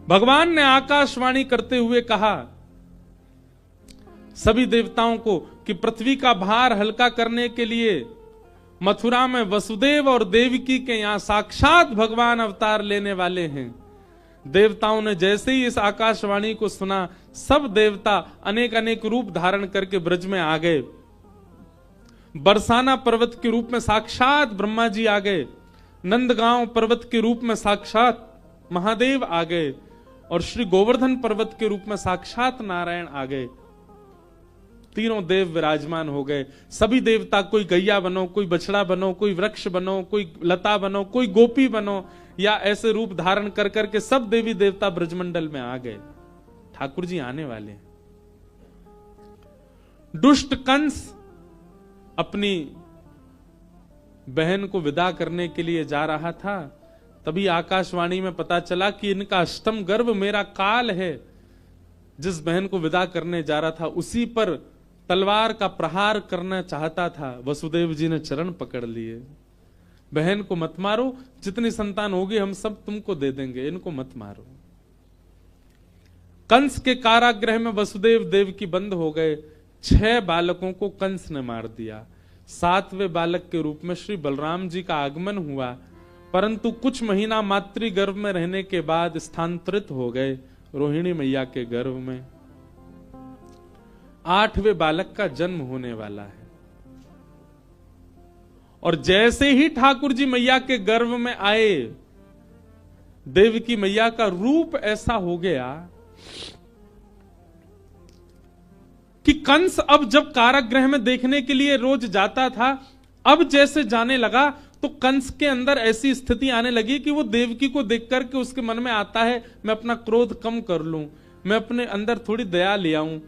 भगवान ने आकाशवाणी करते हुए कहा सभी देवताओं को कि पृथ्वी का भार हल्का करने के लिए मथुरा में वसुदेव और देवकी के यहां साक्षात भगवान अवतार लेने वाले हैं। देवताओं ने जैसे ही इस आकाशवाणी को सुना, सब देवता अनेक अनेक रूप धारण करके ब्रज में आ गए। बरसाना पर्वत के रूप में साक्षात ब्रह्मा जी आ गए, नंदगांव पर्वत के रूप में साक्षात महादेव आ गए, और श्री गोवर्धन पर्वत के रूप में साक्षात नारायण आ गए। तीनों देव विराजमान हो गए। सभी देवता, कोई गैया बनो, कोई बछड़ा बनो, कोई वृक्ष बनो, कोई लता बनो, कोई गोपी बनो, या ऐसे रूप धारण कर करके सब देवी देवता ब्रजमंडल में आ गए। ठाकुर जी आने वाले हैं। दुष्ट कंस अपनी बहन को विदा करने के लिए जा रहा था, तभी आकाशवाणी में पता चला कि इनका अष्टम गर्भ मेरा काल है। जिस बहन को विदा करने जा रहा था उसी पर तलवार का प्रहार करना चाहता था। वसुदेव जी ने चरण पकड़ लिए, बहन को मत मारो, जितनी संतान होगी हम सब तुमको दे देंगे, इनको मत मारो। कंस के कारागृह में वसुदेव देवकी बंद हो गए। 6 बालकों को कंस ने मार दिया। 7वें बालक के रूप में श्री बलराम जी का आगमन हुआ, परंतु कुछ महीना मातृगर्भ में रहने के बाद स्थानांतरित हो गए रोहिणी मैया के गर्भ में। 8वें बालक का जन्म होने वाला है, और जैसे ही ठाकुर जी मैया के गर्भ में आए, देवकी मैया का रूप ऐसा हो गया कि कंस अब जब कारागृह में देखने के लिए रोज जाता था, अब जैसे जाने लगा तो कंस के अंदर ऐसी स्थिति आने लगी कि वो देवकी को देख करके उसके मन में आता है मैं अपना क्रोध कम कर लूं, मैं अपने अंदर थोड़ी दया ले आऊं,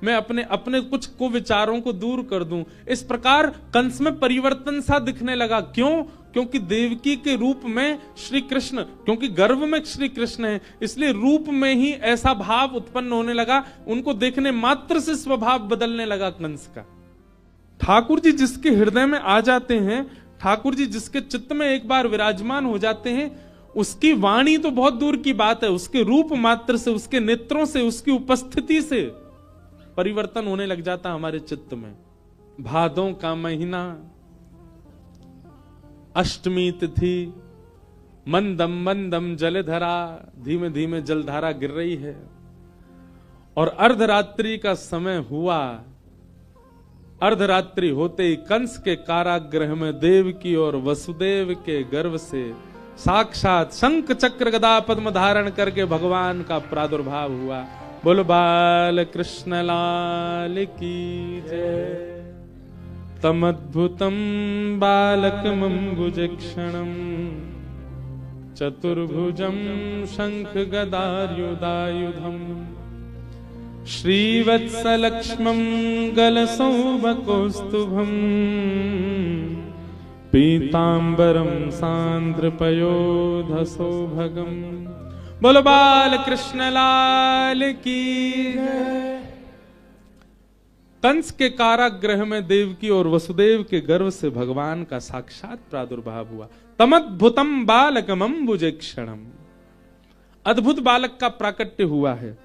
मैं अपने कुछ कुविचारों को दूर कर दूं। इस प्रकार कंस में परिवर्तन सा दिखने लगा। क्यों? क्योंकि देवकी के रूप में श्री कृष्ण, क्योंकि गर्भ में श्री कृष्ण है, इसलिए रूप में ही ऐसा भाव उत्पन्न होने लगा। उनको देखने मात्र से स्वभाव बदलने लगा कंस का। ठाकुर जी जिसके हृदय में आ जाते हैं, ठाकुर जी जिसके चित्त में एक बार विराजमान हो जाते हैं, उसकी वाणी तो बहुत दूर की बात है, उसके रूप मात्र से, उसके नेत्रों से, उसकी उपस्थिति से परिवर्तन होने लग जाता हमारे चित्त में। भादों का महीना, अष्टमी तिथि, मंदम मंदम जलधरा, धीमे धीमे जलधारा गिर रही है, और अर्धरात्रि का समय हुआ। अर्धरात्रि होते ही कंस के कारागृह में देवकी और वसुदेव के गर्भ से साक्षात शंख चक्र गदा पद्म धारण करके भगवान का प्रादुर्भाव हुआ। बोलो बाल कृष्ण लाल की जय। तमद्भुतम बालकमंबुजक्षणम चतुर्भुजम शंख गदायुधायुधम श्रीवत्सलक्ष्मं गलसौभकौस्तुभम् पीतांबरम सांद्रपयोधसौभगम। बोलो बाल कृष्ण लाल की जय। कंस के कारागृह में देवकी और वसुदेव के गर्भ से भगवान का साक्षात प्रादुर्भाव हुआ। तमद्भुतम बालकमंबुजक्षणम, अद्भुत बालक का प्राकट्य हुआ है।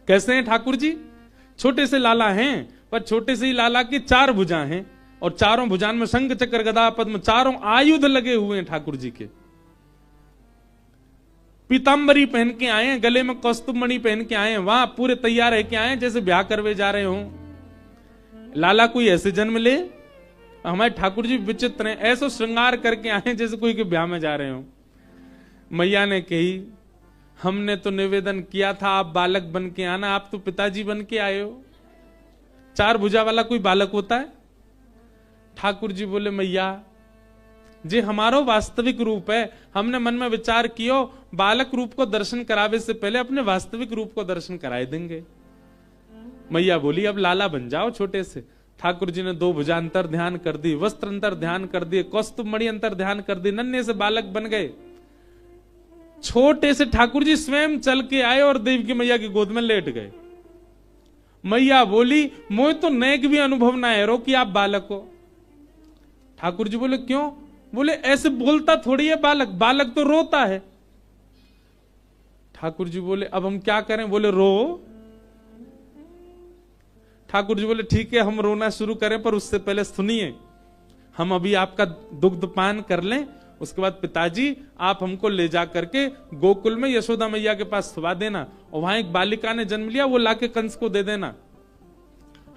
कैसे हैं ठाकुर जी? छोटे से लाला हैं, पर छोटे से ही लाला की 4 भुजा हैं, और चारों भुजान में शंख चक्र गदा पद्म, चारों आयुध लगे हुए हैं ठाकुर जी के। पीतांबरी पहन के आए हैं, गले में कौस्तुभ मणि पहन के आए हैं, वहां पूरे तैयार है के आए हैं जैसे ब्याह करवे जा रहे हो। लाला कोई ऐसे जन्म ले? हमारे ठाकुर जी विचित्र हैं, ऐसा श्रृंगार करके आए जैसे कोई के ब्याह में जा रहे हो। मैया ने कही हमने तो निवेदन किया था आप बालक बन के आना, आप तो पिताजी बन के आए हो। 4 भुजा वाला कोई बालक होता है? ठाकुर जी बोले मैया जी हमारो वास्तविक रूप है, हमने मन में विचार कियो बालक रूप को दर्शन करावे से पहले अपने वास्तविक रूप को दर्शन कराए देंगे। मैया बोली अब लाला बन जाओ छोटे से। ठाकुर जी ने 2 भुजा अंतर ध्यान कर दी, वस्त्र अंतर ध्यान कर दिए, कौस्तुभ मणि अंतर ध्यान कर दी, नन्हे से बालक बन गए। छोटे से ठाकुर जी स्वयं चल के आए और देवकी मैया की गोद में लेट गए। मैया बोली मोह तो नेक भी अनुभव ना है रो कि आप बालक हो। ठाकुर जी बोले क्यों? बोले ऐसे बोलता थोड़ी है बालक, बालक तो रोता है। ठाकुर जी बोले अब हम क्या करें? बोले रो। ठाकुर जी बोले ठीक है हम रोना शुरू करें, पर उससे पहले सुनिए, हम अभी आपका दुग्ध पान कर लें, उसके बाद पिताजी आप हमको ले जा करके गोकुल में यशोदा मैया के पास सुला देना, और वहां एक बालिका ने जन्म लिया, वो लाके कंस को दे देना।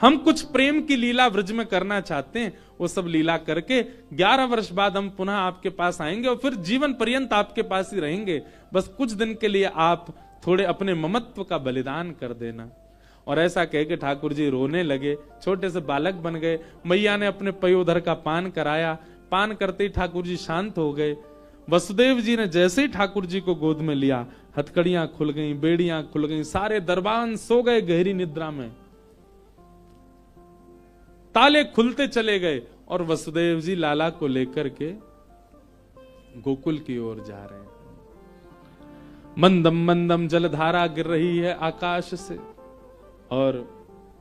हम कुछ प्रेम की लीला व्रज में करना चाहते हैं, वो सब लीला करके 11 वर्ष बाद हम पुनः आपके पास आएंगे और फिर जीवन पर्यंत आपके पास ही रहेंगे। बस कुछ दिन के लिए आप थोड़े अपने ममत्व का बलिदान कर देना। और ऐसा कह के ठाकुर जी रोने लगे, छोटे से बालक बन गए। मैया ने अपने पयोधर का पान कराया, पान करते ही ठाकुर जी शांत हो गए। वसुदेव जी ने जैसे ही ठाकुर जी को गोद में लिया, हथकड़ियां खुल गईं, बेड़ियां खुल गईं, सारे दरबान सो गए गहरी निद्रा में, ताले खुलते चले गए और वसुदेव जी लाला को लेकर के गोकुल की ओर जा रहे हैं। मंदम मंदम जलधारा गिर रही है आकाश से, और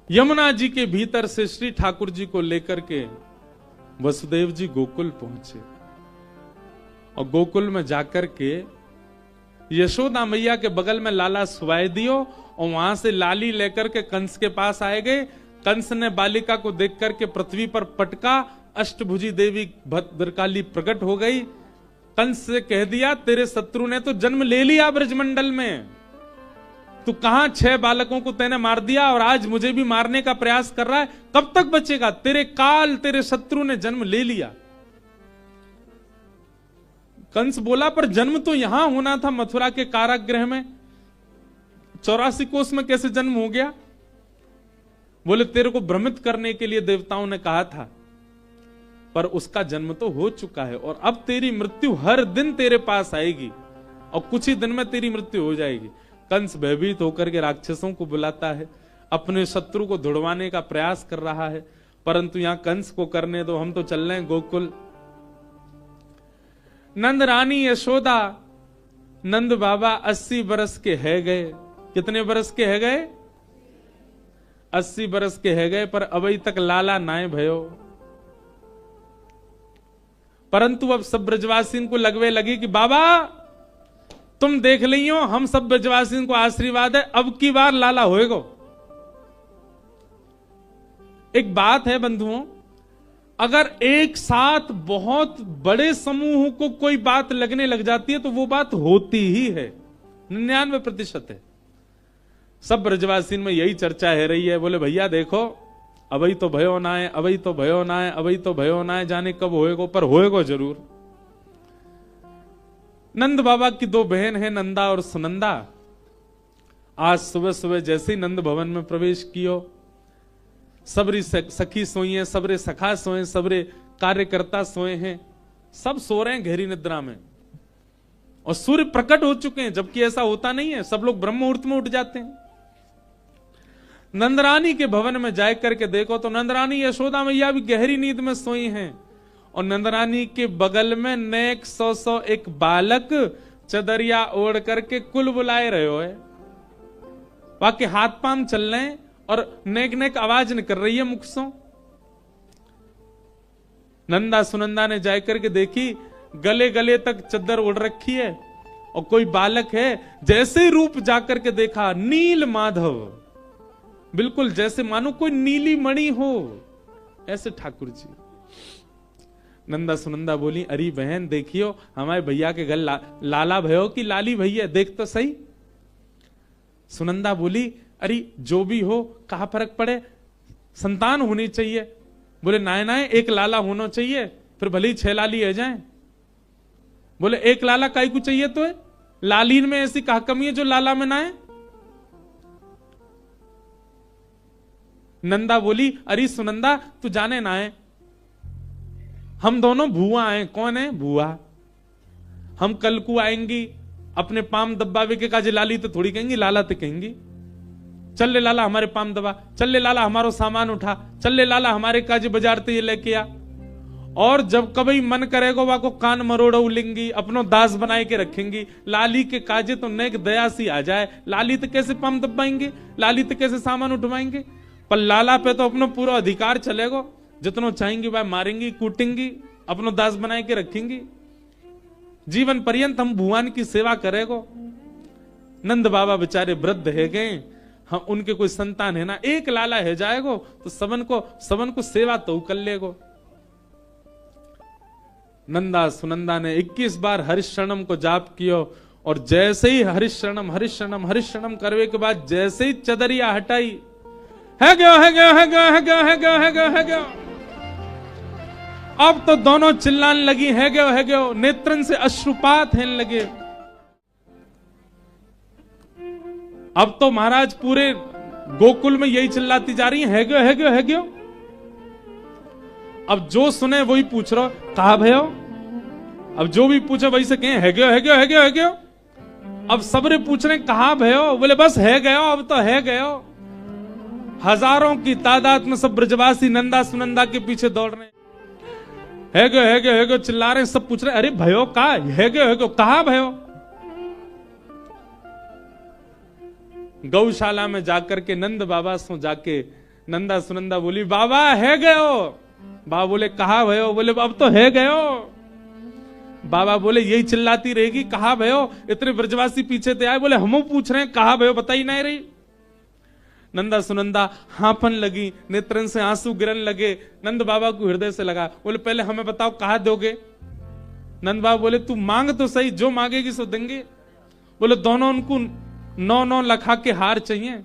यमुना जी के भीतर से श्री ठाकुर जी को लेकर के वसुदेव जी गोकुल पहुंचे। और गोकुल में जाकर के यशोदा मैया के बगल में लाला सुवाए दियो, और वहां से लाली लेकर के कंस के पास आए गए। कंस ने बालिका को देख करके पृथ्वी पर पटका, अष्टभुजी देवी भद्रकाली प्रकट हो गई। कंस से कह दिया तेरे शत्रु ने तो जन्म ले लिया ब्रजमंडल में, तू कहां 6 बालकों को तैने मार दिया और आज मुझे भी मारने का प्रयास कर रहा है, कब तक बचेगा? तेरे काल तेरे शत्रु ने जन्म ले लिया। कंस बोला पर जन्म तो यहां होना था, मथुरा के कारागृह में, 84 कोस में कैसे जन्म हो गया? बोले तेरे को भ्रमित करने के लिए देवताओं ने कहा था, पर उसका जन्म तो हो चुका है और अब तेरी मृत्यु हर दिन तेरे पास आएगी और कुछ ही दिन में तेरी मृत्यु हो जाएगी। कंस भयभीत होकर के राक्षसों को बुलाता है, अपने शत्रु को धुड़वाने का प्रयास कर रहा है, परंतु यहां कंस को करने दो, हम तो चल रहे हैं गोकुल। नंद रानी यशोदा, नंद बाबा 80 बरस के है गए। कितने बरस के है गए? 80 बरस के है गए, पर अभी तक लाला नाय भयो। परंतु अब सब ब्रजवासियों को लगवे लगी कि बाबा तुम देख लियो, हम सब ब्रजवासियों को आशीर्वाद है, अब की बार लाला होएगो। एक बात है बंधुओं, अगर एक साथ बहुत बड़े समूह को कोई बात लगने लग जाती है तो वो बात होती ही है, 99% है। सब ब्रजवासियों में यही चर्चा है रही है। बोले भैया देखो, अभी तो भयो ना है, अभी तो भयो ना है, अभी तो भयो ना है, जाने कब होएगो, पर होएगो जरूर। नंद बाबा की 2 बहन है, नंदा और सुनंदा। आज सुबह सुबह जैसे ही नंद भवन में प्रवेश कियो, सबरी सखी सोई है, सबरे सखा सोए, सबरे कार्यकर्ता सोए हैं, सब सो रहे हैं गहरी निद्रा में और सूर्य प्रकट हो चुके हैं, जबकि ऐसा होता नहीं है, सब लोग ब्रह्म मुहूर्त में उठ जाते हैं। नंदरानी के भवन में जाए करके देखो तो नंदरानी यशोदा मैया भी गहरी नींद में सोई हैं और नंदरानी के बगल में नेक 100 एक बालक चदरिया ओढ़ करके कुल बुलाए रहे हो है, वाके हाथ पांव चल रहे हैं और नेक नेक आवाज निकल रही है मुख से। नंदा सुनंदा ने जाकर करके देखी, गले गले तक चद्दर ओढ़ रखी है और कोई बालक है। जैसे रूप जाकर के देखा, नील माधव, बिल्कुल जैसे मानो कोई नीली मणि हो, ऐसे ठाकुर जी। नंदा सुनंदा बोली, अरे बहन देखियो, हमारे भैया के घर लाला भयो की लाली भैया, देख तो सही। सुनंदा बोली, अरे जो भी हो, कहा फर्क पड़े, संतान होनी चाहिए। बोले नाय नाय, एक लाला होना चाहिए, फिर भले ही 6 लाली है जाए। बोले एक लाला काई को चाहिए तो है, लालीन में ऐसी कहा कमी है जो लाला में ना है। नंदा बोली, अरे सुनंदा तू जाने ना है, हम दोनों भुआ हैं। कौन है? भुआ। हम कल को आएंगी, अपने पाम दबावे के काजे लाली तो थोड़ी कहेंगी, लाला तो कहेंगी। चल ले लाला हमारे पाम दबा, चल ले लाला हमारो सामान उठा, चल ले लाला हमारे काजे बाजार ते ये लेके आ। और जब कभी मन करेगा वह को कान मरोड़ उलेंगी, अपनो दास बनाए के रखेंगी। लाली के काजे तो नेक दया सी आ जाए, लाली तो कैसे पाम दबाएंगे, लाली तो कैसे सामान उठवाएंगे, पर लाला पे तो अपनो पूरा अधिकार चलेगा, जितना चाहेंगी वह मारेंगी, कूटेंगी, अपनो दास बनाए के रखेंगी। जीवन पर्यंत हम भगवान की सेवा करेगो। नंद बाबा बेचारे वृद्ध है गए, हम उनके कोई संतान है ना, एक लाला है जाएगो तो सबन को सेवा तो कर लेगो। नंदा सुनंदा ने 21 बार हरिशरणम को जाप कियो, और जैसे ही हरिशरणम हरिशरणम हरिशरणम करवे के बाद जैसे ही चदरिया हटाई, है गयो है गयो है गयो है गयो है गयो है गयो है गयो, अब तो दोनों चिल्लाने लगी है गयो, नेत्रन से अश्रुपात होने लगे। अब तो महाराज पूरे गोकुल में यही चिल्लाती जा रही है गयो है गयो है गयो। अब जो सुने वही पूछ रहा, कहा भयो? अब जो भी पूछे वही से कहें है गयो है गयो है गयो है गयो। अब सबरे पूछ रहे कहा भयो, बोले बस है गयो, अब तो है गयो। हजारों की तादाद में सब ब्रजवासी नंदा सुनंदा के पीछे दौड़ रहे, है गयो है गयो है गयो चिल्ला रहे, सब पूछ रहे अरे भयो का है गयो कहा भयो? गौशाला में जाकर के नंद बाबा सो जाके नंदा सुनंदा बोली बाबा है गयो। बाबा बोले कहा भयो? बोले अब तो है गयो। बाबा बोले यही चिल्लाती रहेगी कहा भयो? इतने ब्रजवासी पीछे ते आए, बोले हम पूछ रहे हैं कहा भयो, बताई नहीं रही। नंदा सुनंदा हांफन लगी, नेत्रन से आंसू गिरन लगे। नंद बाबा को हृदय से लगा, बोले पहले हमें बताओ कहा दोगे? नंद बाबा बोले तू मांग तो सही, जो मांगेगी सो देंगे। बोले दोनों उनको 9 लखा के हार चाहिए,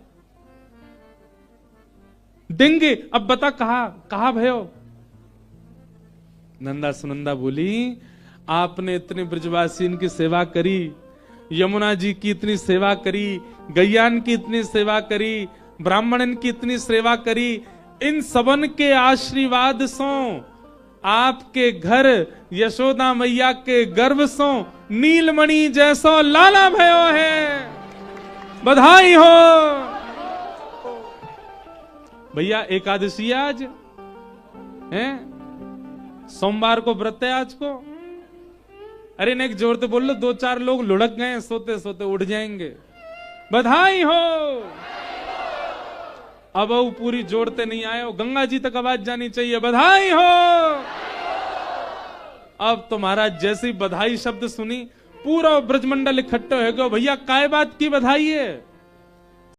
देंगे, अब बता कहा भयो? नंदा सुनंदा बोली आपने इतने ब्रजवासी की सेवा करी, यमुना जी की इतनी सेवा करी, गैयान की इतनी सेवा करी, ब्राह्मणन की इतनी सेवा करी, इन सबन के आशीर्वाद सो आपके घर यशोदा मैया के गर्भ सो नीलमणि जैसो लाला भयो है, बधाई हो। भैया एकादशी आज है, सोमवार को व्रत है आज को। अरे नेक जोर से बोल लो, 2-4 लोग लुढ़क गए, सोते सोते उठ जाएंगे। बधाई हो। अब वो पूरी जोड़ते नहीं आए हो, गंगा जी तक आवाज जानी चाहिए, बधाई हो। अब तो महाराज जैसी बधाई शब्द सुनी, पूरा ब्रजमंडल इकट्ठे हो गए। भैया काय बात की बधाई है?